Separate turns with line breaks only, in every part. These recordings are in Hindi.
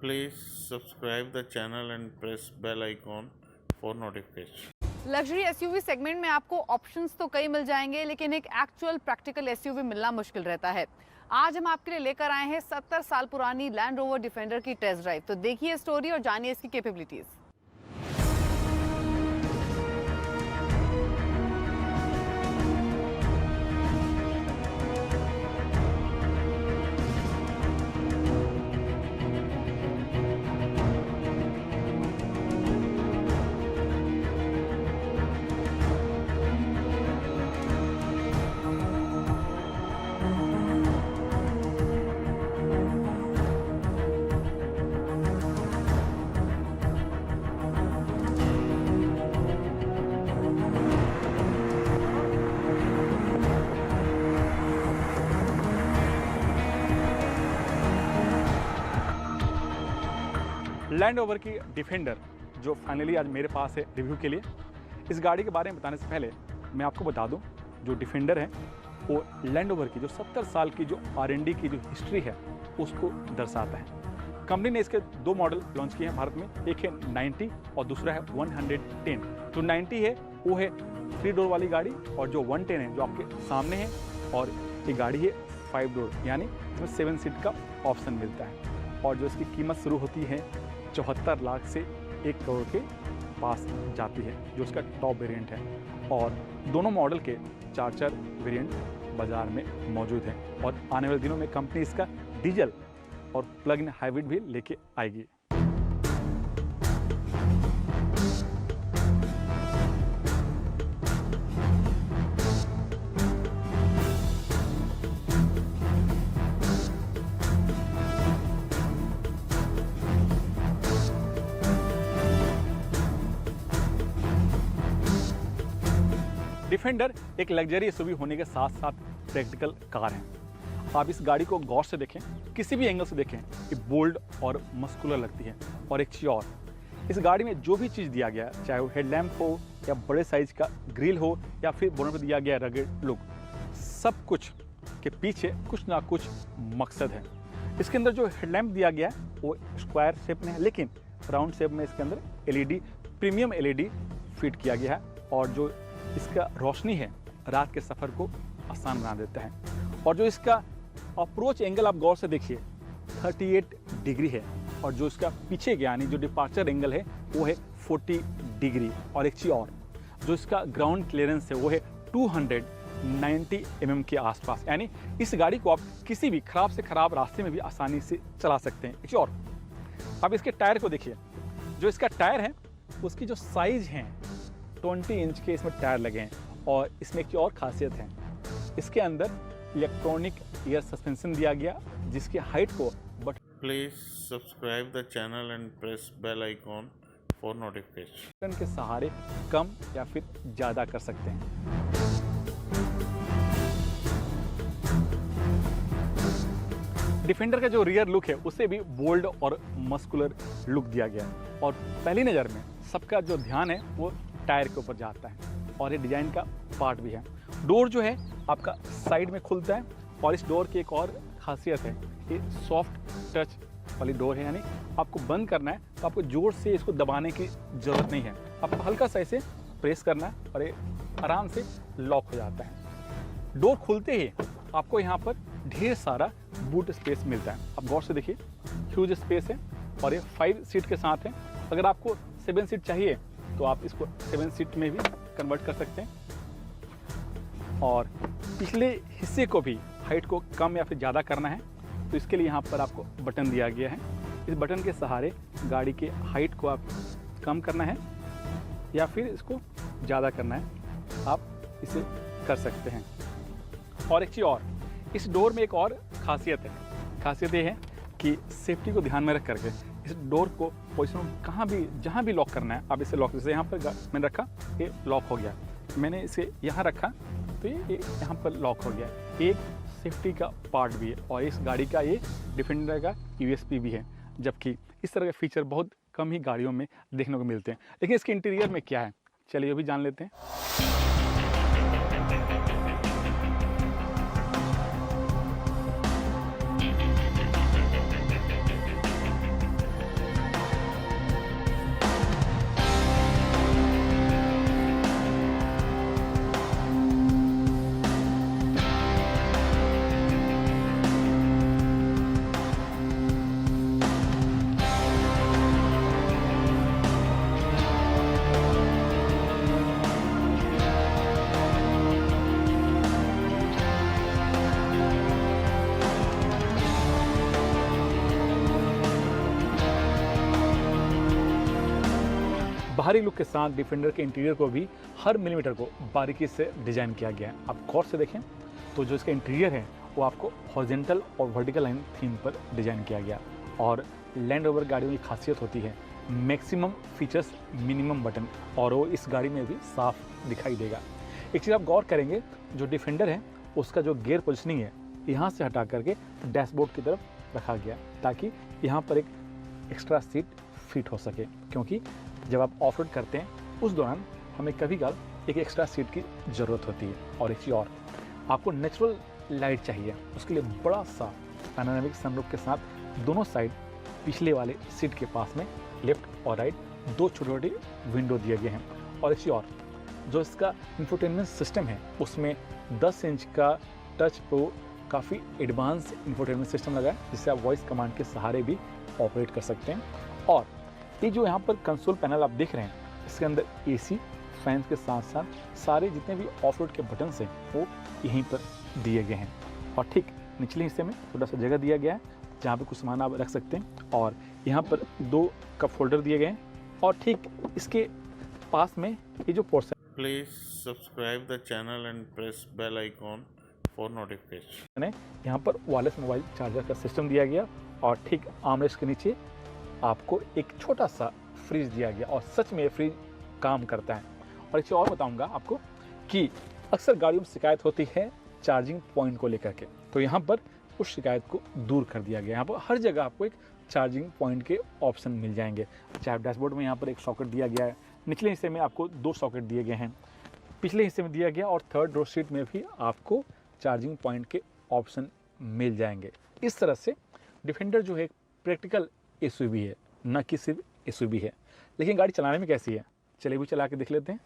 Please subscribe the channel and press bell icon for notification.
Luxury SUV segment में आपको ऑप्शंस तो कई मिल जाएंगे, लेकिन एक एक्चुअल प्रैक्टिकल एसयूवी मिलना मुश्किल रहता है। आज हम आपके लिए लेकर आए हैं 70 साल पुरानी लैंड रोवर डिफेंडर की टेस्ट ड्राइव। तो देखिए स्टोरी और जानिए इसकी कैपेबिलिटीज।
लैंड रोवर की डिफेंडर जो फाइनली आज मेरे पास है रिव्यू के लिए। इस गाड़ी के बारे में बताने से पहले मैं आपको बता दूं, जो डिफेंडर है वो लैंड रोवर की जो 70 साल की जो R&D की जो हिस्ट्री है उसको दर्शाता है। कंपनी ने इसके दो मॉडल लॉन्च किए हैं भारत में, एक है 90 और दूसरा है 110। जो 90 है वो है 3 डोर वाली गाड़ी, और जो 110 है जो आपके सामने है, और ये गाड़ी है 5 डोर, यानी इसमें 7 सीट का ऑप्शन मिलता है। और जो इसकी कीमत शुरू होती है 74 लाख से 1 करोड़ के पास जाती है, जो इसका टॉप वेरिएंट है। और दोनों मॉडल के 4 वेरिएंट बाज़ार में मौजूद हैं, और आने वाले दिनों में कंपनी इसका डीजल और प्लग इन हाइब्रिड भी लेके आएगी। डिफेंडर एक लग्जरी एसयूवी होने के साथ साथ प्रैक्टिकल कार है। आप इस गाड़ी को गौर से देखें, किसी भी एंगल से देखें, ये बोल्ड और मस्कुलर लगती है। और एक चीज़ और, इस गाड़ी में जो भी चीज़ दिया गया है, चाहे वो हेडलैम्प हो या बड़े साइज का ग्रिल हो या फिर बोनट पर दिया गया रगड़ लुक, सब कुछ के पीछे कुछ ना कुछ मकसद है। इसके अंदर जो हेडलैम्प दिया गया है वो स्क्वायर शेप में है, लेकिन राउंड शेप में इसके अंदर LED, प्रीमियम LED फिट किया गया है। और जो इसका रोशनी है रात के सफ़र को आसान बना देता है। और जो इसका अप्रोच एंगल आप गौर से देखिए 38 डिग्री है, और जो इसका पीछे यानी जो डिपार्चर एंगल है वो है 40 डिग्री। और एक चीज़ और, जो इसका ग्राउंड क्लियरेंस है वो है 290 mm के आसपास, यानी इस गाड़ी को आप किसी भी खराब से खराब रास्ते में भी आसानी से चला सकते हैं। एक चीज़ और, अब इसके टायर को देखिए। जो इसका टायर है उसकी जो साइज है 20 इंच के इसमें टायर लगे हैं। और इसमें एक और खासियत है, इसके अंदर इलेक्ट्रॉनिक एयर सस्पेंशन दिया गया, जिसकी हाइट को
Please subscribe the channel and press bell icon for notification.
Button के सहारे कम या फिर ज़्यादा कर सकते हैं। डिफेंडर का जो रियर लुक है उसे भी बोल्ड और मस्कुलर लुक दिया गया है। और पहली नज़र में सबका जो ध्यान है वो टायर के ऊपर जाता है, और ये डिज़ाइन का पार्ट भी है। डोर जो है आपका साइड में खुलता है, और इस डोर की एक और खासियत है, ये सॉफ्ट टच वाली डोर है, यानी आपको बंद करना है तो आपको जोर से इसको दबाने की ज़रूरत नहीं है। आपको हल्का सा इसे प्रेस करना है और ये आराम से लॉक हो जाता है। डोर खुलते ही आपको यहाँ पर ढेर सारा बूट स्पेस मिलता है। आप गौर से देखिए, ह्यूज स्पेस है, और ये 5 सीट के साथ है। अगर आपको 7 सीट चाहिए तो आप इसको 7 सीट में भी कन्वर्ट कर सकते हैं। और पिछले हिस्से को भी हाइट को कम या फिर ज़्यादा करना है तो इसके लिए यहाँ पर आपको बटन दिया गया है। इस बटन के सहारे गाड़ी के हाइट को आप कम करना है या फिर इसको ज़्यादा करना है, आप इसे कर सकते हैं। और एक चीज़ और, इस डोर में एक और खासियत है। खासियत ये है कि सेफ्टी को ध्यान में रख करके इस डोर को पोजिशन कहाँ भी जहाँ भी लॉक करना है आप इसे लॉक, जैसे यहाँ पर मैंने रखा ये लॉक हो गया, मैंने इसे यहाँ रखा तो ये यहाँ पर लॉक हो गया। एक सेफ्टी का पार्ट भी है, और इस गाड़ी का ये डिफेंडर का USP भी है, जबकि इस तरह के फीचर बहुत कम ही गाड़ियों में देखने को मिलते हैं। लेकिन इसके इंटीरियर में क्या है, चलिए ये भी जान लेते हैं। बाहरी लुक के साथ डिफेंडर के इंटीरियर को भी हर मिलीमीटर को बारीकी से डिजाइन किया गया है। आप गौर से देखें तो जो इसका इंटीरियर है वो आपको हॉरिजॉन्टल और वर्टिकल लाइन थीम पर डिजाइन किया गया। और लैंड रोवर गाड़ियों की खासियत होती है मैक्सिमम फीचर्स मिनिमम बटन, और वो इस गाड़ी में भी साफ दिखाई देगा। एक चीज़ आप गौर करेंगे, जो डिफेंडर है उसका जो गियर पोजिशनिंग है यहाँ से हटा करके डैशबोर्ड की तरफ रखा गया ताकि यहाँ पर एक एक्स्ट्रा सीट फिट हो सके, क्योंकि जब आप ऑफ रोड करते हैं उस दौरान हमें कभी कभार एक एक्स्ट्रा सीट की ज़रूरत होती है। और एक चीज़ और, आपको नेचुरल लाइट चाहिए, उसके लिए बड़ा सा पैनोरामिक सनरूफ के साथ दोनों साइड पिछले वाले सीट के पास में लेफ्ट और राइट दो छोटे छोटे विंडो दिए गए हैं। और एक चीज़ और, जो इसका इंफोटेनमेंट सिस्टम है उसमें 10 इंच का टच प्रो काफ़ी एडवांस इंफोटेनमेंट सिस्टम लगा है, जिससे आप वॉइस कमांड के सहारे भी ऑपरेट कर सकते हैं। और ये जो यहाँ पर कंसोल पैनल आप देख रहे हैं, इसके अंदर एसी फैंस के साथ साथ सारे जितने भी ऑफ रोड के बटन्स हैं वो यहीं पर दिए गए हैं। और ठीक निचले हिस्से में थोड़ा सा जगह दिया गया है जहाँ पे कुछ सामान आप रख सकते हैं। और यहाँ पर 2 कप होल्डर दिए गए हैं। और ठीक इसके पास में ये जो portion,
Please subscribe the channel and press bell icon for notification.
है यहाँ पर वायरलेस मोबाइल चार्जर का सिस्टम दिया गया। और ठीक आर्मरेस्ट के नीचे आपको एक छोटा सा फ्रिज दिया गया, और सच में ये फ्रिज काम करता है। और एक चीज़ और बताऊंगा आपको कि अक्सर गाड़ियों में शिकायत होती है चार्जिंग पॉइंट को लेकर के, तो यहाँ पर उस शिकायत को दूर कर दिया गया। यहाँ पर हर जगह आपको एक चार्जिंग पॉइंट के ऑप्शन मिल जाएंगे। चाहे डैशबोर्ड में यहाँ पर एक सॉकेट दिया गया है, निचले हिस्से में आपको 2 सॉकेट दिए गए हैं, पिछले हिस्से में दिया गया, और थर्ड रो सीट में भी आपको चार्जिंग पॉइंट के ऑप्शन मिल जाएंगे। इस तरह से डिफेंडर जो है एक प्रैक्टिकल एसयूवी है, न कि सिर्फ एसयूवी है। लेकिन गाड़ी चलाने में कैसी है, चलिए भी चला के देख लेते हैं।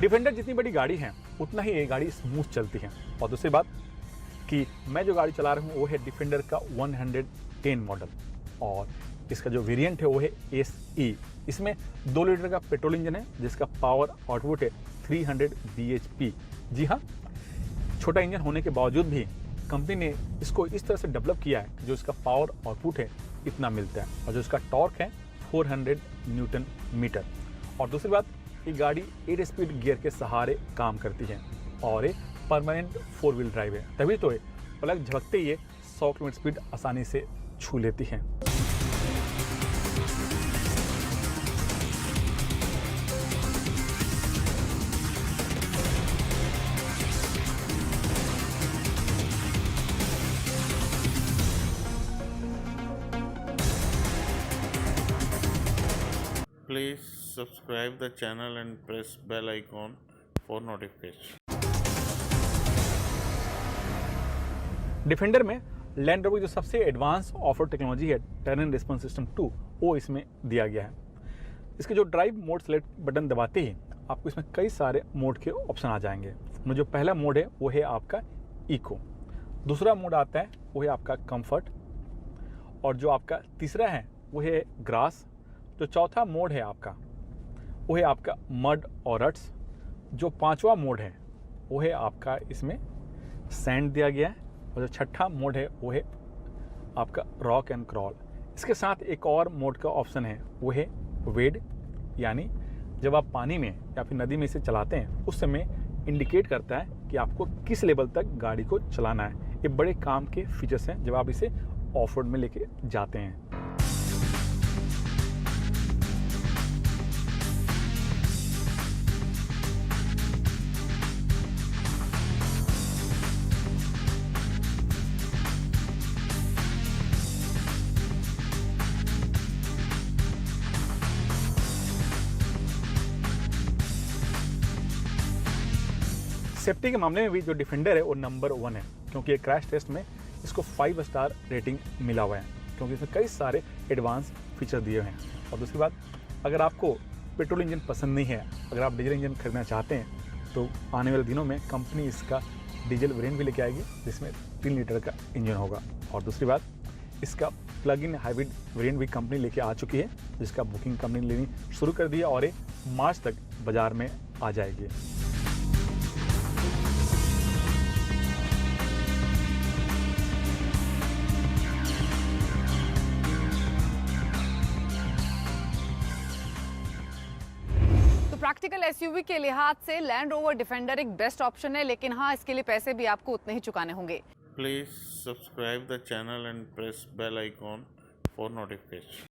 डिफेंडर जितनी बड़ी गाड़ी है उतना ही ये गाड़ी स्मूथ चलती है। और दूसरी बात कि मैं जो गाड़ी चला रहा हूँ वो है डिफेंडर का 110 मॉडल, और इसका जो वेरिएंट है वो है SE। इसमें 2 लीटर का पेट्रोल इंजन है जिसका पावर आउटपुट है 300 bhp। जी हाँ, छोटा इंजन होने के बावजूद भी कंपनी ने इसको इस तरह से डेवलप किया है कि जो इसका पावर आउटपुट है इतना मिलता है, और जो इसका टॉर्क है 400 न्यूटन मीटर। और दूसरी बात, ये गाड़ी 8 स्पीड गियर के सहारे काम करती है, और ये परमानेंट 4 व्हील ड्राइव है, तभी तो ये पलक झपकते ही 100 किलोमीटर स्पीड आसानी से छू लेती है।
Please subscribe the channel and press bell icon for notification.
Defender में लैंड रोवर की जो सबसे एडवांस ऑफ रोड टेक्नोलॉजी है टर्न रिस्पॉन्स सिस्टम 2 वो इसमें दिया गया है। इसके जो ड्राइव मोड सेलेक्ट बटन दबाते ही आपको इसमें कई सारे मोड के ऑप्शन आ जाएंगे। उसमें जो पहला मोड है वो है आपका इको, दूसरा मोड आता है वो है आपका कंफर्ट, और जो आपका तीसरा है वो है ग्रास। जो चौथा मोड है आपका वो है आपका मड और रट्स। जो पांचवा मोड है वो है आपका इसमें सैंड दिया गया है, और जो छठा मोड है वो है आपका रॉक एंड क्रॉल। इसके साथ एक और मोड का ऑप्शन है वो है वेड, यानी जब आप पानी में या फिर नदी में इसे चलाते हैं उस समय इंडिकेट करता है कि आपको किस लेवल तक गाड़ी को चलाना है। ये बड़े काम के फीचर्स हैं जब आप इसे ऑफ रोड में लेके जाते हैं। सेफ्टी के मामले में भी जो डिफेंडर है वो नंबर 1 है, क्योंकि क्रैश टेस्ट में इसको 5 स्टार रेटिंग मिला हुआ है, क्योंकि इसमें कई सारे एडवांस फीचर दिए हुए हैं। और दूसरी बात, अगर आपको पेट्रोल इंजन पसंद नहीं है, अगर आप डीजल इंजन खरीदना चाहते हैं तो आने वाले दिनों में कंपनी इसका डीजल वेरिएंट भी लेके आएगी जिसमें 3 लीटर का इंजन होगा। और दूसरी बात, इसका प्लग इन हाइब्रिड वेरिएंट भी कंपनी लेके आ चुकी है, जिसका बुकिंग कंपनी लेनी शुरू कर दी है और ये मार्च तक बाजार में आ जाएगी।
प्रैक्टिकल एसयूवी के लिहाज से लैंड रोवर डिफेंडर एक बेस्ट ऑप्शन है, लेकिन हाँ, इसके लिए पैसे भी आपको उतने ही चुकाने होंगे।
Please subscribe the channel and press bell icon for notification.